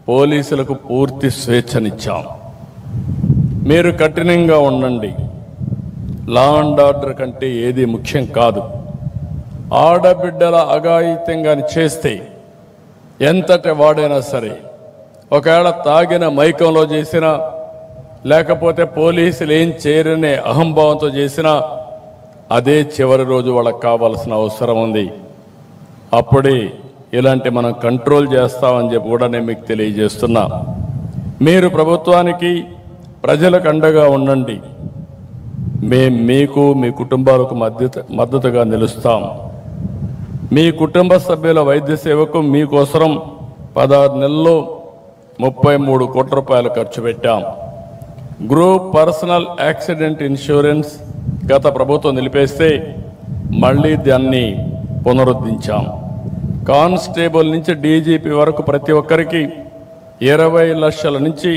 పోలీసులకు పూర్తి స్వేచ్ఛనిచ్చాం. మీరు కఠినంగా ఉండండి. లా అండ్ ఆర్డర్ కంటే ఏది ముఖ్యం కాదు. ఆడబిడ్డల అఘాయిత్యంగా చేస్తే ఎంతటి వాడైనా సరే, ఒకవేళ తాగిన మైకంలో చేసినా, లేకపోతే పోలీసులు ఏం చేయరనే అహంభావంతో చేసినా, అదే చివరి రోజు వాళ్ళకి కావాల్సిన అవసరం ఉంది. అప్పుడే ఇలాంటి మనం కంట్రోల్ చేస్తామని చెప్పి కూడా నేను మీకు తెలియజేస్తున్నా. మీరు ప్రభుత్వానికి ప్రజలకు అండగా ఉండండి. మేము మీకు మీ కుటుంబాలకు మద్దతుగా నిలుస్తాం. మీ కుటుంబ సభ్యుల వైద్య సేవకు మీకోసం 16 నెలల్లో 33 కోట్ల రూపాయలు ఖర్చు పెట్టాం. గ్రూప్ పర్సనల్ యాక్సిడెంట్ ఇన్సూరెన్స్ గత ప్రభుత్వం నిలిపేస్తే మళ్ళీ దాన్ని పునరుద్ధరించాం. కానిస్టేబుల్ నుంచి డీజీపీ వరకు ప్రతి ఒక్కరికి 20 లక్షల నుంచి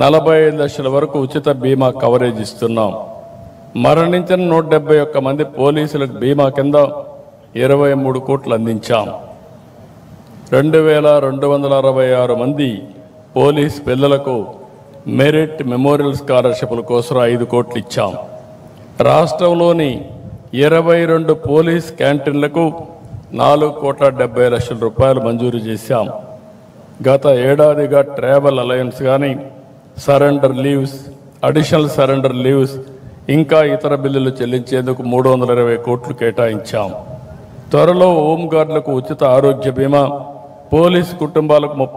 45 లక్షల వరకు ఉచిత బీమా కవరేజ్ ఇస్తున్నాం. మరణించిన 171 మంది పోలీసులకు బీమా కింద 23 కోట్లు అందించాం. 2266 మంది పోలీస్ పిల్లలకు మెరిట్ మెమోరియల్ స్కాలర్షిప్ల కోసం 5 కోట్లు ఇచ్చాం. రాష్ట్రంలోని 22 పోలీస్ క్యాంటీన్లకు 4,70,00,000 రూపాయలు మంజూరు చేశాం. గత ఏడాదిగా ట్రావెల్ అలయన్స్ కానీ, surrender leaves, additional surrender leaves, ఇంకా ఇతర బిల్లులు చెల్లించేందుకు 320 కోట్లు కేటాయించాం. త్వరలో హోంగార్డులకు ఉచిత ఆరోగ్య బీమా, పోలీస్ కుటుంబాలకు 30